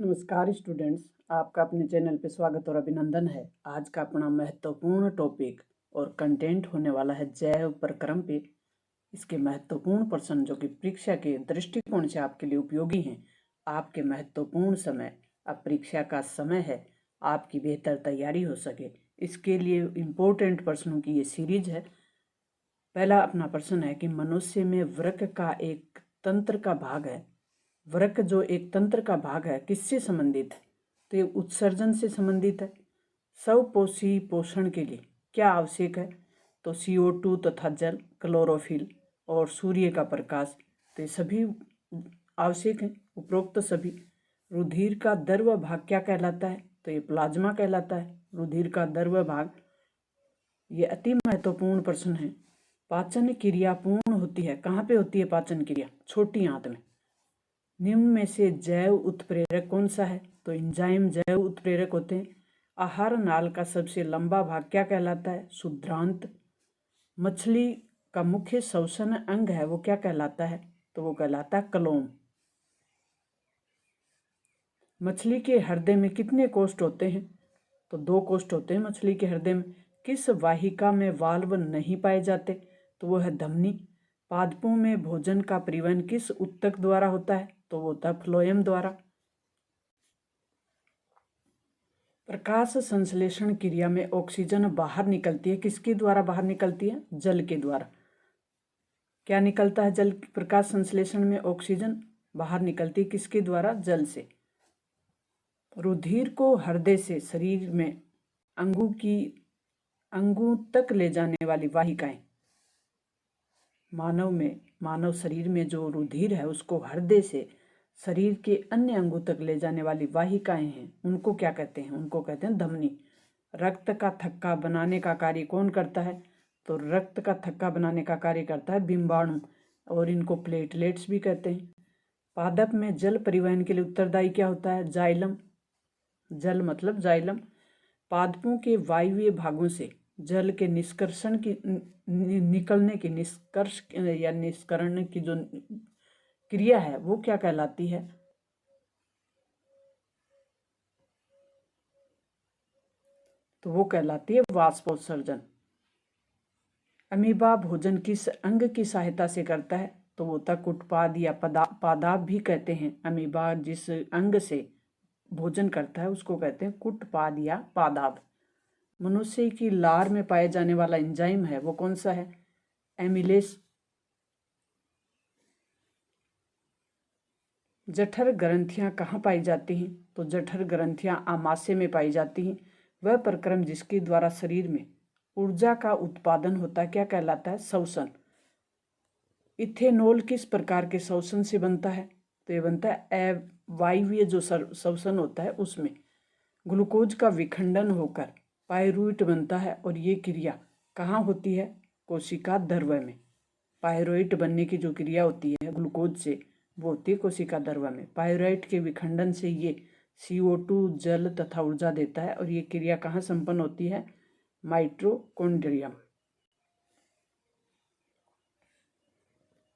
नमस्कार स्टूडेंट्स, आपका अपने चैनल पे स्वागत और अभिनंदन है। आज का अपना महत्वपूर्ण टॉपिक और कंटेंट होने वाला है जैव प्रक्रम पे। इसके महत्वपूर्ण प्रश्न जो कि परीक्षा के दृष्टिकोण से आपके लिए उपयोगी हैं। आपके महत्वपूर्ण समय, अब परीक्षा का समय है, आपकी बेहतर तैयारी हो सके इसके लिए इम्पोर्टेंट प्रश्नों की ये सीरीज है। पहला अपना प्रश्न है कि मनुष्य में वृक्क का एक तंत्र का भाग है। वृक्क जो एक तंत्र का भाग है किससे संबंधित है? तो ये उत्सर्जन से संबंधित है। स्वपोषी पोषण के लिए क्या आवश्यक है? तो CO2 तथा जल, क्लोरोफिल और सूर्य का प्रकाश, तो ये सभी आवश्यक हैं। उपरोक्त सभी। रुधिर का द्रव भाग क्या कहलाता है? तो ये प्लाज्मा कहलाता है। रुधिर का द्रव भाग, ये अति महत्वपूर्ण प्रश्न है। पाचन क्रिया पूर्ण होती है, कहाँ पे होती है पाचन क्रिया? छोटी आंत में। निम्न में से जैव उत्प्रेरक कौन सा है? तो एंजाइम जैव उत्प्रेरक होते हैं। आहार नाल का सबसे लंबा भाग क्या कहलाता है? क्षुद्रांत। मछली का मुख्य श्वसन अंग है वो क्या कहलाता है? तो वो कहलाता है कलोम। मछली के हृदय में कितने कोष्ठ होते हैं? तो 2 कोष्ठ होते हैं मछली के हृदय में। किस वाहिका में वाल्व नहीं पाए जाते? तो वो है धमनी। पादपों में भोजन का परिवहन किस ऊतक द्वारा होता है? तो वो होता है फ्लोएम द्वारा। प्रकाश संश्लेषण क्रिया में ऑक्सीजन बाहर निकलती है, किसके द्वारा बाहर निकलती है? जल के द्वारा। क्या निकलता है जल? प्रकाश संश्लेषण में ऑक्सीजन बाहर निकलती है, किसके द्वारा? जल से। रुधिर को हृदय से शरीर में अंगों तक ले जाने वाली वाहिकाएं। मानव शरीर में जो रुधिर है उसको हृदय से शरीर के अन्य अंगों तक ले जाने वाली वाहिकाएं हैं, उनको क्या कहते हैं? उनको कहते हैं धमनी। रक्त का थक्का बनाने का कार्य कौन करता है? तो रक्त का थक्का बनाने का कार्य करता है बिंबाणु, और इनको प्लेटलेट्स भी कहते हैं। पादप में जल परिवहन के लिए उत्तरदायी क्या होता है? जाइलम। जल मतलब जाइलम। पादपों के वायवीय भागों से जल के निष्कर्षण की निकलने की निष्कर्ष या निष्करण की जो क्रिया है वो क्या कहलाती है? तो वो कहलाती है वाष्पोत्सर्जन। अमीबा भोजन किस अंग की सहायता से करता है? तो वो तक उत्पाद या पादाप भी कहते हैं। अमीबा जिस अंग से भोजन करता है उसको कहते हैं कुटपाद या पादाप। मनुष्य की लार में पाए जाने वाला एंजाइम है वो कौन सा है? एमिलेस। जठर ग्रंथियां कहाँ पाई जाती हैं? तो जठर ग्रंथियां आमाशय में पाई जाती हैं। वह प्रक्रम जिसके द्वारा शरीर में ऊर्जा का उत्पादन होता है क्या कहलाता है? श्वसन। इथेनॉल किस प्रकार के श्वसन से बनता है? तो ये बनता है अवायवीय जो श्वसन होता है उसमें। ग्लूकोज का विखंडन होकर पायरूवेट बनता है, और ये क्रिया कहाँ होती है? कोशिका द्रव्य में। पायरुवेट बनने की जो क्रिया होती है ग्लूकोज से वो होती है कोशिका द्रव्य में। पायरुवेट के विखंडन से ये CO2 जल तथा ऊर्जा देता है, और ये क्रिया कहाँ संपन्न होती है? माइटोकॉन्ड्रियम।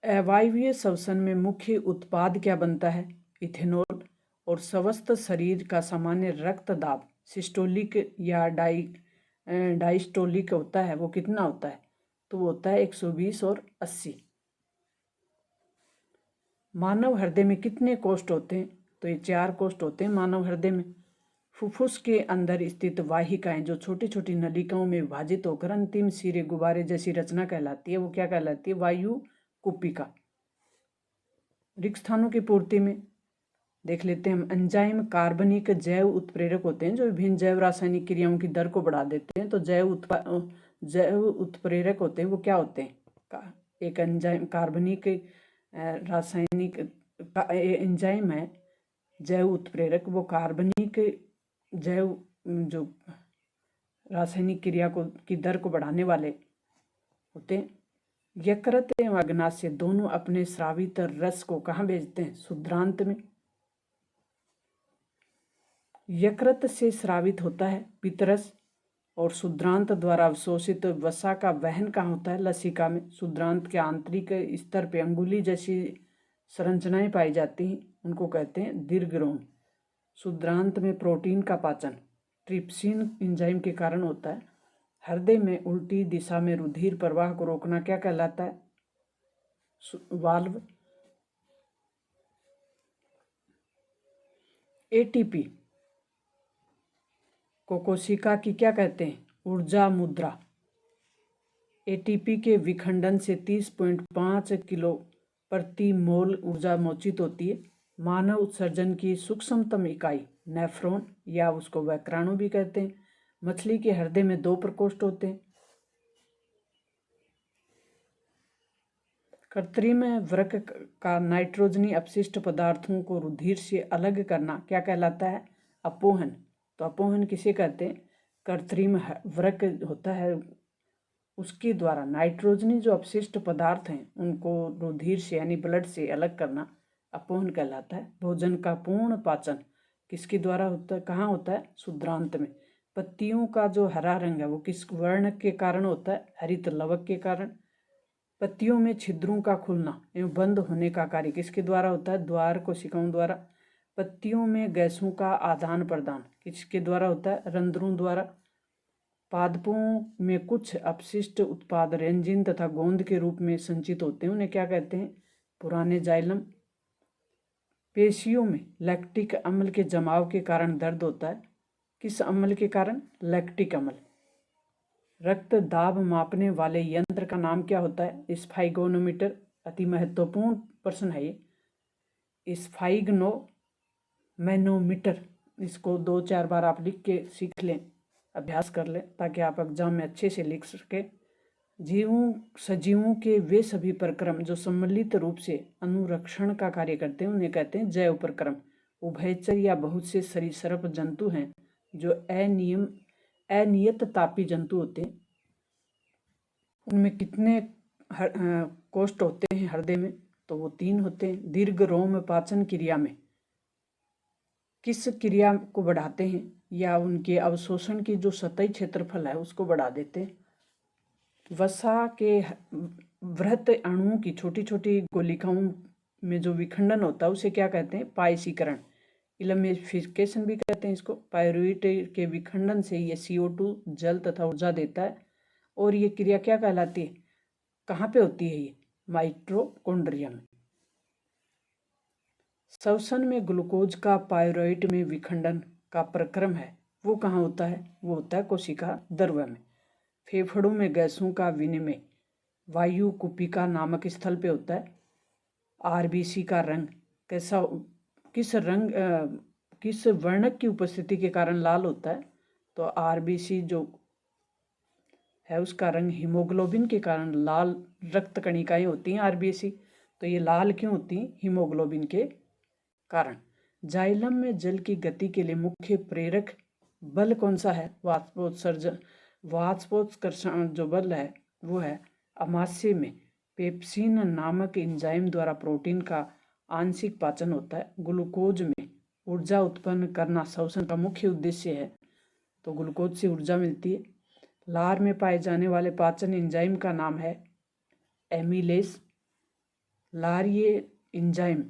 अवायवीय श्वसन में मुख्य उत्पाद क्या बनता है? इथेनॉल। और स्वस्थ शरीर का सामान्य रक्त दाब सिस्टोलिक या डायस्टोलिक होता है, वो कितना होता है? तो वो होता है 120 और 80। मानव हृदय में कितने कोष्ठ होते हैं? तो ये 4 कोष्ठ होते हैं मानव हृदय में। फुफ्फुस के अंदर स्थित वाहिकाएं जो छोटी छोटी नलिकाओं में विभाजित होकर अंतिम सिरे गुब्बारे जैसी रचना कहलाती है वो क्या कहलाती है? वायु कुपिका। रिक्त स्थानों की पूर्ति में देख लेते हैं हम। एंजाइम कार्बनिक जैव उत्प्रेरक होते हैं जो विभिन्न जैव रासायनिक क्रियाओं की दर को बढ़ा देते हैं। तो जैव उत्प्रेरक होते हैं वो क्या होते हैं? एक एंजाइम कार्बनिक रासायनिक एंजाइम है जैव उत्प्रेरक, वो कार्बनिक जैव जो रासायनिक क्रिया को की दर को बढ़ाने वाले होते हैं। यकृत एवं अग्नाशय दोनों अपने स्रावित रस को कहाँ भेजते हैं? क्षुद्रांत में। यकृत से स्रावित होता है पित्तरस, और क्षुद्रांत द्वारा अवशोषित वसा का वहन कहाँ होता है? लसिका में। क्षुद्रांत के आंतरिक स्तर पे अंगुली जैसी संरचनाएं पाई जाती हैं, उनको कहते हैं दीर्घरोम। शुद्रांत में प्रोटीन का पाचन ट्रिप्सिन एंजाइम के कारण होता है। हृदय में उल्टी दिशा में रुधिर प्रवाह को रोकना क्या कहलाता है? वाल्व। एटीपी को कोशिका की क्या कहते हैं? ऊर्जा मुद्रा। एटीपी के विखंडन से 30.5 किलो प्रति मोल ऊर्जा मोचित होती है। मानव उत्सर्जन की सूक्ष्मतम इकाई नेफ्रॉन या उसको वैक्राणु भी कहते हैं। मछली के हृदय में 2 प्रकोष्ठ होते हैं। कृत्रिम वृक्क का नाइट्रोजनी अपशिष्ट पदार्थों को रुधिर से अलग करना क्या कहलाता है? अपोहन। तो अपोहन किसे कहते हैं? कृत्रिम वृक्क होता है उसके द्वारा नाइट्रोजनी जो अपशिष्ट पदार्थ हैं उनको रुधिर से यानी ब्लड से अलग करना अपोहन कहलाता है। भोजन का पूर्ण पाचन किसके द्वारा होता है? कहाँ होता है? शुद्रांत में। पत्तियों का जो हरा रंग है वो किस वर्ण के कारण होता है? हरित लवक के कारण। पत्तियों में छिद्रों का खुलना एवं बंद होने का कार्य किसके द्वारा होता है? द्वार कोशिकाओं द्वारा। पत्तियों में गैसों का आदान प्रदान किसके द्वारा होता है? रंध्रों द्वारा। पादपों में कुछ अपशिष्ट उत्पाद रेंजिन तथा गोंद के रूप में संचित होते हैं, उन्हें क्या कहते हैं? पुराने जाइलम। पेशियों में लैक्टिक अम्ल के जमाव के कारण दर्द होता है। किस अम्ल के कारण? लैक्टिक अम्ल। रक्त दाब मापने वाले यंत्र का नाम क्या होता है? स्फाइगोनोमीटर। अति महत्वपूर्ण प्रश्न है ये। स्फाइग्नोमैनोमीटर, इसको 2-4 बार आप लिख के सीख लें, अभ्यास कर लें ताकि आप एग्जाम में अच्छे से लिख सकें। सजीवों के वे सभी प्रक्रम जो सम्मिलित रूप से अनुरक्षण का कार्य करते हैं उन्हें कहते हैं जैव प्रक्रम। उभयचर या बहुत से सरीसृप जंतु हैं जो अनियत तापी जंतु होते हैं। उनमें कितने कोष्ठ होते हैं हृदय में? तो वो 3 होते हैं। दीर्घ रोम पाचन क्रिया में किस क्रिया को बढ़ाते हैं या उनके अवशोषण की जो सतही क्षेत्रफल है उसको बढ़ा देते हैं? वसा के वृहत अणुओं की छोटी छोटी गोलिकाओं में जो विखंडन होता है उसे क्या कहते हैं? पायसीकरण। इलमिफिकेशन भी कहते हैं इसको। पायरुवेट के विखंडन से ये CO2 जल तथा ऊर्जा देता है और ये क्रिया क्या कहलाती है? कहाँ पे होती है ये? माइटोकॉन्ड्रिया में। श्वसन में ग्लूकोज का पायरुवेट में विखंडन का प्रक्रम है वो कहाँ होता है? वो होता है कोशिका द्रव्य में। फेफड़ों में गैसों का विनिमय वायु कुपिका नामक स्थल पे होता है। RBC का रंग कैसा, किस वर्णक की उपस्थिति के कारण लाल होता है? तो RBC जो है उसका रंग हीमोग्लोबिन के कारण लाल रक्त कणिकाएं होती हैं RBC। तो ये लाल क्यों होती हैं? हीमोग्लोबिन के कारण। जाइलम में जल की गति के लिए मुख्य प्रेरक बल कौन सा है? वाष्पोत्कर्षण जो बल है वो है। अमाशय में पेप्सिन नामक एंजाइम द्वारा प्रोटीन का आंशिक पाचन होता है। ग्लूकोज में ऊर्जा उत्पन्न करना श्वसन का मुख्य उद्देश्य है, तो ग्लूकोज से ऊर्जा मिलती है। लार में पाए जाने वाले पाचन एंजाइम का नाम है एमिलेस। लार ये एंजाइम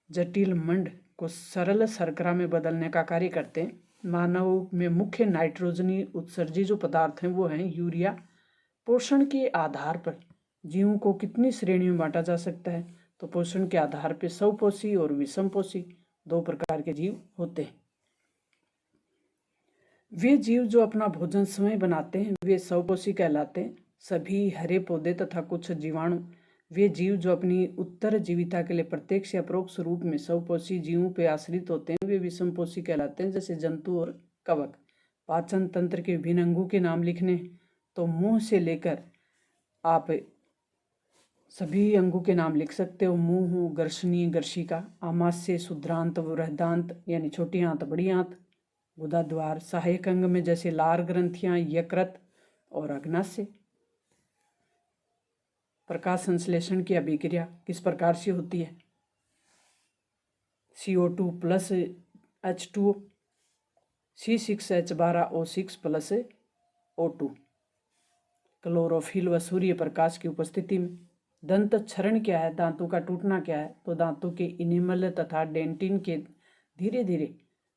जटिल मंड को सरल शर्करा में बदलने का कार्य करते हैं। मानव में मुख्य नाइट्रोजनी उत्सर्जी जो पदार्थ हैं वो हैं यूरिया। पोषण के आधार पर जीवों को कितनी श्रेणियों में बांटा जा सकता है? तो पोषण के आधार पर स्वपोषी और विषमपोषी 2 प्रकार के जीव होते हैं। वे जीव जो अपना भोजन स्वयं बनाते हैं वे स्वपोषी कहलाते हैं। सभी हरे पौधे तथा कुछ जीवाणु। वे जीव जो अपनी उत्तरजीविता के लिए प्रत्यक्ष या परोक्ष रूप में स्वपोषी जीवों पर आश्रित होते हैं वे विषमपोषी कहलाते हैं, जैसे जंतु और कवक। पाचन तंत्र के विभिन्न अंगों के नाम लिखने, तो मुंह से लेकर आप सभी अंगों के नाम लिख सकते हो। मुंह, गर्शनी, गर्शिका। आमाशय, शुद्रांत, बृहदांत यानी छोटी आंत, बड़ी आंत। गुदाद्वार। सहायक अंग में जैसे लार ग्रंथियां, यकृत और अग्नाशय। प्रकाश संश्लेषण की अभिक्रिया किस प्रकार से होती है? CO2 plus H2O, C6H12O6 plus O2। Chlorophyll व सूर्य प्रकाश की उपस्थिति में। दंत क्षरण क्या है? दांतों का टूटना क्या है? तो दांतों के इनेमल तथा डेंटिन के धीरे धीरे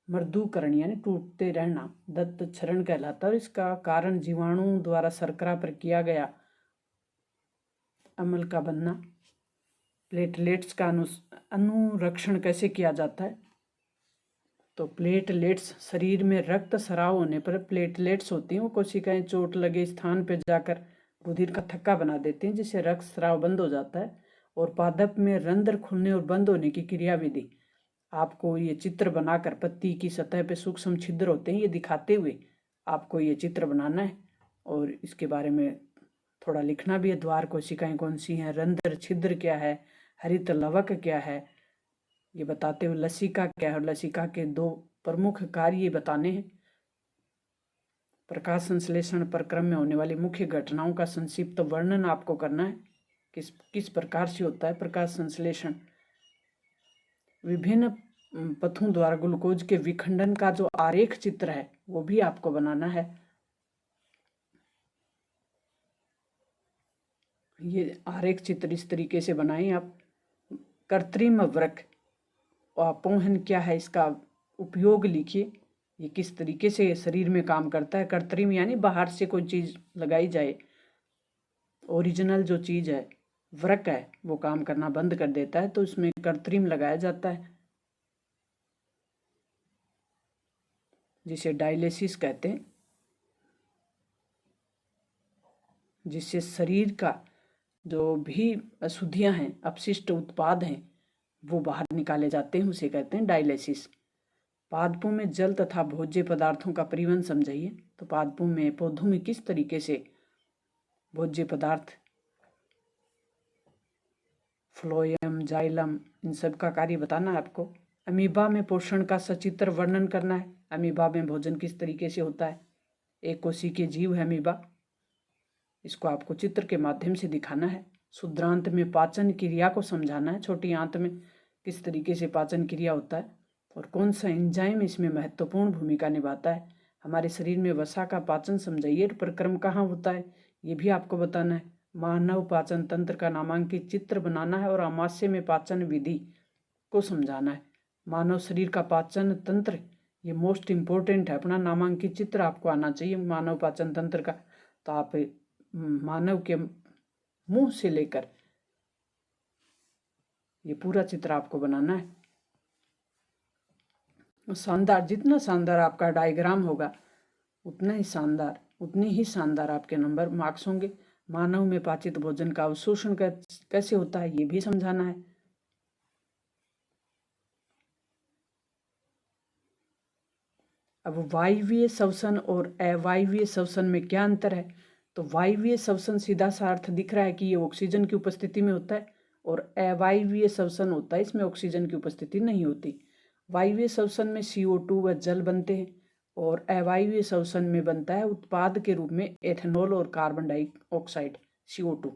मर्दूकरण यानी टूटते रहना दत्त क्षरण कहलाता है और इसका कारण जीवाणु द्वारा शर्करा पर किया गया अम्ल का बनना। प्लेटलेट्स का अनुरक्षण कैसे किया जाता है? तो प्लेटलेट्स शरीर में रक्त स्राव होने पर प्लेटलेट्स होती हैं, वो कोशिकाएं चोट लगे स्थान पर जाकर रुधिर का थक्का बना देती हैं, जिससे रक्त स्राव बंद हो जाता है और पादप में रंध्र खुलने और बंद होने की क्रियाविधि। आपको ये चित्र बनाकर पत्ती की सतह पे सूक्ष्म छिद्र होते हैं, ये दिखाते हुए आपको ये चित्र बनाना है और इसके बारे में थोड़ा लिखना भी है। द्वार कोशिकाएं कौन सी हैं, रंध्र छिद्र क्या है, हरित लवक क्या है, ये बताते हुए लसिका क्या है, लसिका के 2 प्रमुख कार्य बताने हैं। प्रकाश संश्लेषण प्रक्रम में होने वाली मुख्य घटनाओं का संक्षिप्त वर्णन आपको करना है, किस प्रकार से होता है प्रकाश संश्लेषण। विभिन्न पथों द्वारा ग्लूकोज के विखंडन का जो आरेख चित्र है वो भी आपको बनाना है। ये आरेख चित्र इस तरीके से बनाएं आप। कृत्रिम वृक्क अपोहन क्या है, इसका उपयोग लिखिए, ये किस तरीके से शरीर में काम करता है। कृत्रिम यानी बाहर से कोई चीज़ लगाई जाए, ओरिजिनल जो चीज़ है वृक्क है वो काम करना बंद कर देता है तो इसमें कृत्रिम लगाया जाता है, जिसे डायलिसिस कहते हैं, जिससे शरीर का जो भी अशुद्धियां हैं, अपशिष्ट उत्पाद हैं, वो बाहर निकाले जाते हैं, उसे कहते हैं डायलिसिस। पादपों में जल तथा भोज्य पदार्थों का परिवहन समझाइए। तो पादपों में, पौधों में किस तरीके से भोज्य पदार्थ, फ्लोएम, जाइलम, इन सब का कार्य बताना है आपको। अमीबा में पोषण का सचित्र वर्णन करना है। अमीबा में भोजन किस तरीके से होता है। एक कोशिकीय जीव है अमीबा, इसको आपको चित्र के माध्यम से दिखाना है। शुद्रांत में पाचन क्रिया को समझाना है, छोटी आंत में किस तरीके से पाचन क्रिया होता है और कौन सा एंजाइम इसमें महत्वपूर्ण भूमिका निभाता है। हमारे शरीर में वसा का पाचन समझाइए, प्रक्रम कहाँ होता है ये भी आपको बताना है। मानव पाचन तंत्र का नामांकित चित्र बनाना है और आमाशय में पाचन विधि को समझाना है। मानव शरीर का पाचन तंत्र ये मोस्ट इम्पोर्टेंट है, अपना नामांकित चित्र आपको आना चाहिए मानव पाचन तंत्र का। तो आप मानव के मुंह से लेकर ये पूरा चित्र आपको बनाना है। शानदार, जितना शानदार आपका डायग्राम होगा उतना ही शानदार, उतने ही शानदार आपके नंबर मार्क्स होंगे। मानव में पाचित भोजन का अवशोषण कैसे होता है ये भी समझाना है। अब वायवीय श्वसन और अवायवीय श्वसन में क्या अंतर है? तो वायवीय श्वसन सीधा सा अर्थ दिख रहा है कि ये ऑक्सीजन की उपस्थिति में होता है और अवायवीय श्वसन होता है इसमें ऑक्सीजन की उपस्थिति नहीं होती। वायवीय श्वसन में CO2 व जल बनते हैं और अवायवीय श्वसन में बनता है उत्पाद के रूप में एथेनॉल और कार्बन डाइऑक्साइड CO2।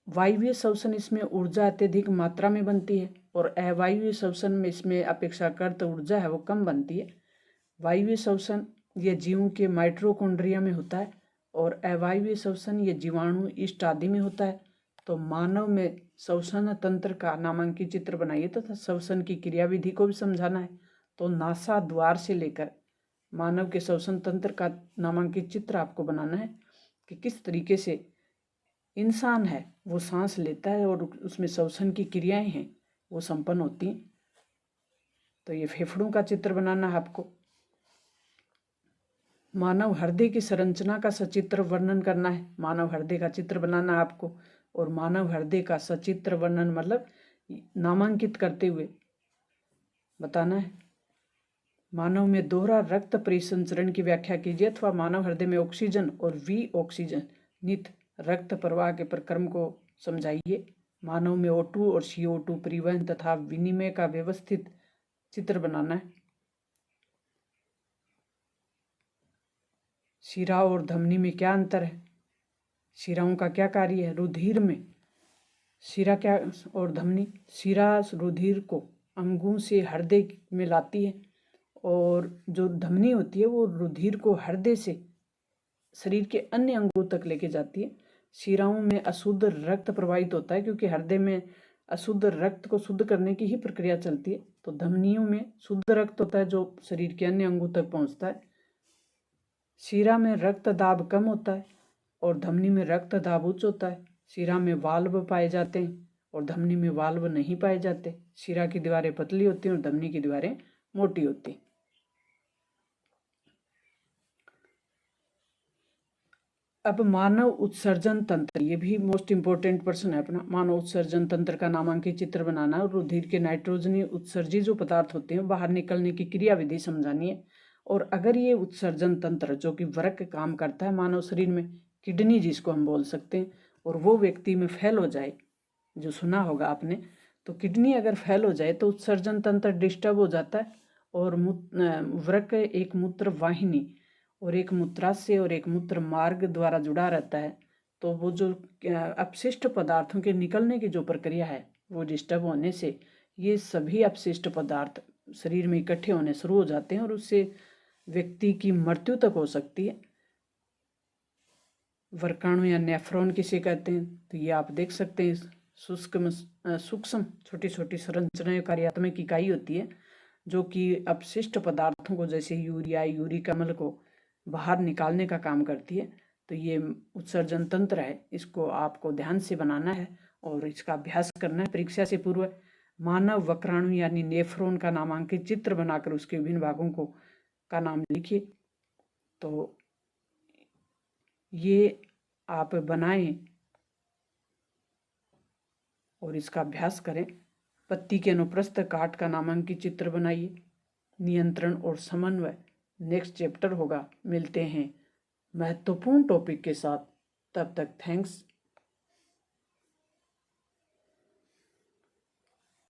वायवीय श्वसन इसमें ऊर्जा अत्यधिक मात्रा में बनती है और अवायवीय श्वसन में इसमें अपेक्षाकृत ऊर्जा है वो कम बनती है। वायवीय श्वसन ये जीवों के माइटोकॉन्ड्रिया में होता है और अवायवीय श्वसन ये जीवाणु, ईस्ट आदि में होता है। तो मानव में श्वसन तंत्र का नामांकित चित्र बनाइए तथा श्वसन की क्रियाविधि को भी समझाना है। तो नासा द्वार से लेकर मानव के श्वसन तंत्र का नामांकित चित्र आपको बनाना है कि किस तरीके से इंसान है वो सांस लेता है और उसमें श्वसन की क्रियाएं हैं वो संपन्न होती हैं। तो ये फेफड़ों का चित्र बनाना है आपको। मानव हृदय की संरचना का सचित्र वर्णन करना है, मानव हृदय का चित्र बनाना है आपको। और मानव हृदय का सचित्र वर्णन मतलब नामांकित करते हुए बताना है। मानव में दोहरा रक्त परिसंचरण की व्याख्या कीजिए अथवा मानव हृदय में ऑक्सीजन और ऑक्सीजन नित रक्त प्रवाह के प्रक्रम को समझाइए। मानव में O2 और CO2 परिवहन तथा विनिमय का व्यवस्थित चित्र बनाना है। शिरा और धमनी में क्या अंतर है? शिराओं का क्या कार्य है? रुधिर में शिरा क्या और धमनी, शिरा रुधिर को अंगों से हृदय में लाती है और जो धमनी होती है वो रुधिर को हृदय से शरीर के अन्य अंगों तक लेके जाती है। शिराओं में अशुद्ध रक्त प्रवाहित होता है क्योंकि हृदय में अशुद्ध रक्त को शुद्ध करने की ही प्रक्रिया चलती है। तो धमनियों में शुद्ध रक्त होता है जो शरीर के अन्य अंगों तक पहुंचता है। शिरा में रक्त दाब कम होता है और धमनी में रक्त दाब उच्च होता है। शिरा में वाल्व पाए जाते हैं और धमनी में वाल्व नहीं पाए जाते। शिरा की दीवारें पतली होती हैं और धमनी की दीवारें मोटी होती हैं। अब मानव उत्सर्जन तंत्र, ये भी मोस्ट इंपोर्टेंट प्रश्न है अपना। मानव उत्सर्जन तंत्र का नामांकित चित्र बनाना है और रुधिर के नाइट्रोजनी उत्सर्जी जो पदार्थ होते हैं बाहर निकलने की क्रियाविधि समझानी है। और अगर ये उत्सर्जन तंत्र जो कि वृक्क काम करता है मानव शरीर में, किडनी जिसको हम बोल सकते हैं, और वो व्यक्ति में फेल हो जाए, जो सुना होगा आपने, तो किडनी अगर फेल हो जाए तो उत्सर्जन तंत्र डिस्टर्ब हो जाता है और वृक्क एक मूत्र वाहिनी और एक मूत्राशय और एक मूत्र मार्ग द्वारा जुड़ा रहता है। तो वो जो अपशिष्ट पदार्थों के निकलने की जो प्रक्रिया है वो डिस्टर्ब होने से ये सभी अपशिष्ट पदार्थ शरीर में इकट्ठे होने शुरू हो जाते हैं और उससे व्यक्ति की मृत्यु तक हो सकती है। वर्काणु या नेफ्रॉन किसे कहते हैं, तो ये आप देख सकते हैं। सूक्ष्म छोटी छोटी संरचनाएं कार्यात्मक इकाई होती है जो कि अपशिष्ट पदार्थों को, जैसे यूरिया, यूरिक अम्ल को बाहर निकालने का काम करती है। तो ये उत्सर्जन तंत्र है, इसको आपको ध्यान से बनाना है और इसका अभ्यास करना है परीक्षा से पूर्व। मानव वक्राणु यानी नेफ्रॉन का नामांकित चित्र बनाकर उसके विभिन्न भागों को का नाम लिखिए। तो ये आप बनाएं और इसका अभ्यास करें। पत्ती के अनुप्रस्थ काट का नामांकित चित्र बनाइए। नियंत्रण और समन्वय नेक्स्ट चैप्टर होगा। मिलते हैं महत्वपूर्ण टॉपिक के साथ, तब तक थैंक्स।